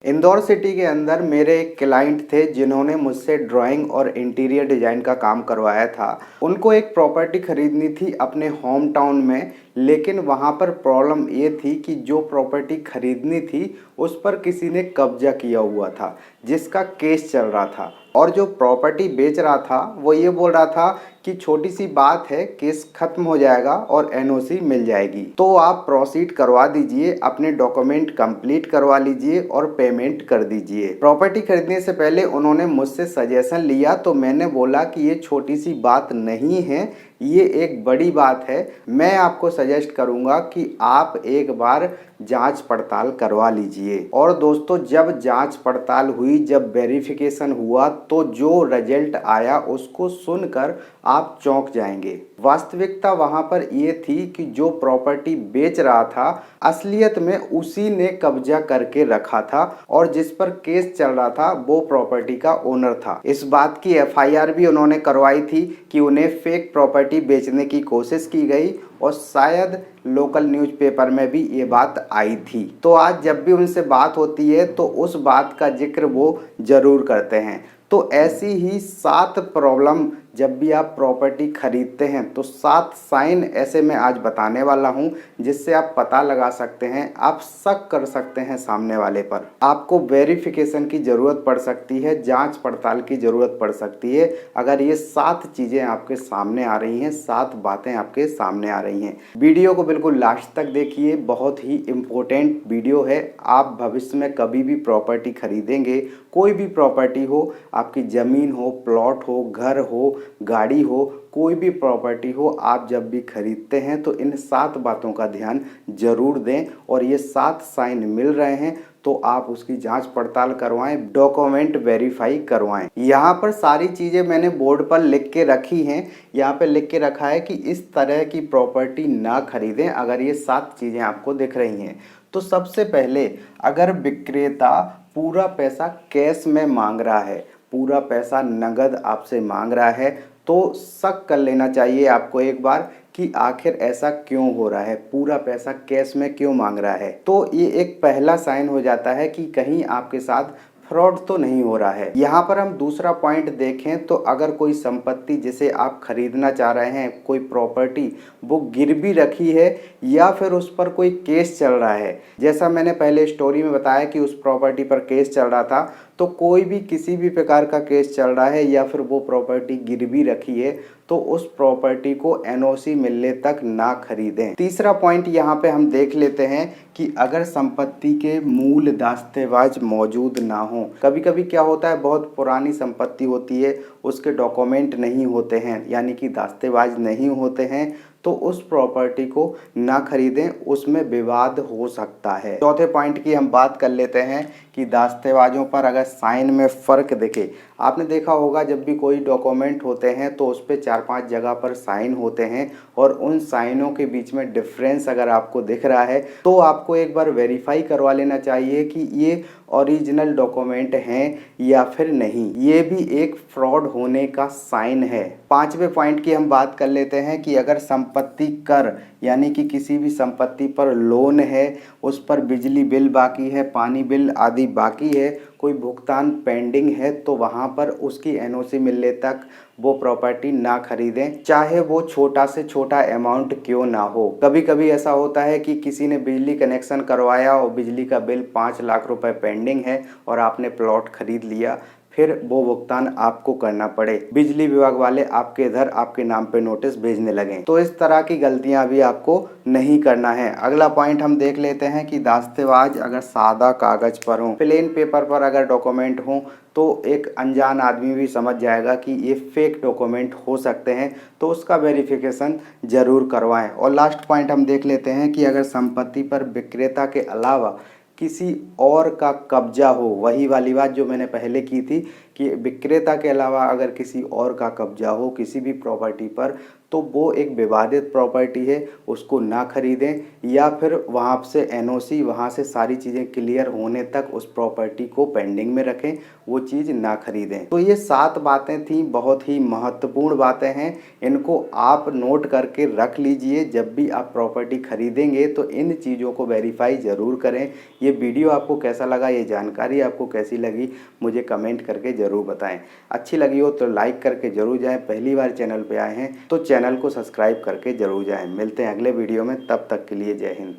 Indore city के अंदर मेरे एक क्लाइंट थे जिन्होंने मुझसे ड्राइंग और इंटीरियर डिज़ाइन का काम करवाया था। उनको एक प्रॉपर्टी खरीदनी थी अपने होम टाउन में, लेकिन वहाँ पर प्रॉब्लम ये थी कि जो प्रॉपर्टी खरीदनी थी उस पर किसी ने कब्जा किया हुआ था, जिसका केस चल रहा था। और जो प्रॉपर्टी बेच रहा था वो ये बोल रहा था कि छोटी सी बात है, केस खत्म हो जाएगा और एनओसी मिल जाएगी, तो आप प्रोसीड करवा दीजिए, अपने डॉक्यूमेंट कंप्लीट करवा लीजिए और पेमेंट कर दीजिए। प्रॉपर्टी खरीदने से पहले उन्होंने मुझसे सजेशन लिया, तो मैंने बोला कि ये छोटी सी बात नहीं है, ये एक बड़ी बात है। मैं आपको सजेस्ट करूंगा कि आप एक बार जांच पड़ताल करवा लीजिए। और दोस्तों, जब जांच पड़ताल हुई, जब वेरिफिकेशन हुआ, तो जो रिजल्ट आया उसको सुनकर आप चौंक जाएंगे। वास्तविकता वहां पर ये थी कि जो प्रॉपर्टी बेच रहा था असलियत में उसी ने कब्जा करके रखा था, और जिस पर केस चल रहा था वो प्रॉपर्टी का ओनर था। इस बात की एफआईआर भी उन्होंने करवाई थी कि उन्हें फेक प्रॉपर्टी बेचने की कोशिश की गई, और शायद लोकल न्यूज़पेपर में भी ये बात आई थी। तो आज जब भी उनसे बात होती है तो उस बात का जिक्र वो जरूर करते हैं। तो ऐसी ही 7 प्रॉब्लम जब भी आप प्रॉपर्टी खरीदते हैं तो 7 साइन ऐसे मैं आज बताने वाला हूं, जिससे आप पता लगा सकते हैं, आप शक कर सकते हैं सामने वाले पर। आपको वेरिफिकेशन की ज़रूरत पड़ सकती है, जांच पड़ताल की ज़रूरत पड़ सकती है, अगर ये 7 चीज़ें आपके सामने आ रही हैं, 7 बातें आपके सामने आ रही हैं। वीडियो को बिल्कुल लास्ट तक देखिए, बहुत ही इम्पोर्टेंट वीडियो है। आप भविष्य में कभी भी प्रॉपर्टी खरीदेंगे, कोई भी प्रॉपर्टी हो, आपकी ज़मीन हो, प्लॉट हो, घर हो, गाड़ी हो, कोई भी प्रॉपर्टी हो, आप जब भी खरीदते हैं तो इन 7 बातों का ध्यान जरूर दें। और ये 7 साइन मिल रहे हैं तो आप उसकी जांच पड़ताल करवाएं, डॉक्यूमेंट वेरीफाई करवाएं। यहाँ पर सारी चीज़ें मैंने बोर्ड पर लिख के रखी हैं। यहाँ पे लिख के रखा है कि इस तरह की प्रॉपर्टी ना खरीदें अगर ये 7 चीज़ें आपको दिख रही हैं। तो सबसे पहले, अगर विक्रेता पूरा पैसा कैश में मांग रहा है, पूरा पैसा नगद आपसे मांग रहा है, तो शक कर लेना चाहिए आपको एक बार कि आखिर ऐसा क्यों हो रहा है, पूरा पैसा कैश में क्यों मांग रहा है। तो ये एक पहला साइन हो जाता है कि कहीं आपके साथ फ्रॉड तो नहीं हो रहा है। यहाँ पर हम दूसरा पॉइंट देखें तो अगर कोई संपत्ति जिसे आप खरीदना चाह रहे हैं, कोई प्रॉपर्टी, वो गिरवी रखी है या फिर उस पर कोई केस चल रहा है, जैसा मैंने पहले स्टोरी में बताया कि उस प्रॉपर्टी पर केस चल रहा था, तो कोई भी किसी भी प्रकार का केस चल रहा है या फिर वो प्रॉपर्टी गिरवी रखी है, तो उस प्रॉपर्टी को एनओसी मिलने तक ना खरीदें। तीसरा पॉइंट यहाँ पे हम देख लेते हैं कि अगर संपत्ति के मूल दस्तावेज मौजूद ना हो। कभी कभी क्या होता है, बहुत पुरानी संपत्ति होती है, उसके डॉक्यूमेंट नहीं होते हैं, यानी कि दस्तावेज नहीं होते हैं, तो उस प्रॉपर्टी को ना खरीदें, उसमें विवाद हो सकता है। चौथे पॉइंट की हम बात कर लेते हैं कि दस्तावेजों पर अगर साइन में फ़र्क दिखे। आपने देखा होगा जब भी कोई डॉक्यूमेंट होते हैं तो उस पर 4-5 जगह पर साइन होते हैं, और उन साइनों के बीच में डिफरेंस अगर आपको दिख रहा है तो आपको एक बार वेरीफाई करवा लेना चाहिए कि ये ओरिजिनल डॉक्यूमेंट हैं या फिर नहीं। ये भी एक फ्रॉड होने का साइन है। 5वें पॉइंट की हम बात कर लेते हैं कि अगर संपत्ति कर, यानी कि किसी भी संपत्ति पर लोन है, उस पर बिजली बिल बाकी है, पानी बिल आदि बाकी है, कोई भुगतान पेंडिंग है, तो वहाँ पर उसकी एनओसी मिलने तक वो प्रॉपर्टी ना खरीदें, चाहे वो छोटा से छोटा अमाउंट क्यों ना हो। कभी कभी ऐसा होता है कि किसी ने बिजली कनेक्शन करवाया और बिजली का बिल 5 लाख रुपए पेंडिंग है और आपने प्लॉट खरीद लिया, फिर वो भुगतान आपको करना पड़े, बिजली विभाग वाले आपके इधर आपके नाम पे नोटिस भेजने लगे। तो इस तरह की गलतियां भी आपको नहीं करना है। अगला पॉइंट हम देख लेते हैं कि दस्तावेज अगर सादा कागज पर हो, प्लेन पेपर पर अगर डॉक्यूमेंट हो, तो एक अनजान आदमी भी समझ जाएगा कि ये फेक डॉक्यूमेंट हो सकते हैं, तो उसका वेरिफिकेशन जरूर करवाएं। और लास्ट पॉइंट हम देख लेते हैं कि अगर संपत्ति पर विक्रेता के अलावा किसी और का कब्जा हो, वही वाली बात जो मैंने पहले की थी कि विक्रेता के अलावा अगर किसी और का कब्जा हो किसी भी प्रॉपर्टी पर, तो वो एक विवादित प्रॉपर्टी है, उसको ना खरीदें, या फिर वहाँ से एनओसी, वहाँ से सारी चीज़ें क्लियर होने तक उस प्रॉपर्टी को पेंडिंग में रखें, वो चीज़ ना खरीदें। तो ये 7 बातें थी, बहुत ही महत्वपूर्ण बातें हैं, इनको आप नोट करके रख लीजिए। जब भी आप प्रॉपर्टी खरीदेंगे तो इन चीज़ों को वेरीफाई ज़रूर करें। ये वीडियो आपको कैसा लगा, ये जानकारी आपको कैसी लगी, मुझे कमेंट करके ज़रूर बताएं। अच्छी लगी हो तो लाइक करके ज़रूर जाएं। पहली बार चैनल पे आए हैं तो चैनल को सब्सक्राइब करके ज़रूर जाएं। मिलते हैं अगले वीडियो में, तब तक के लिए जय हिंद।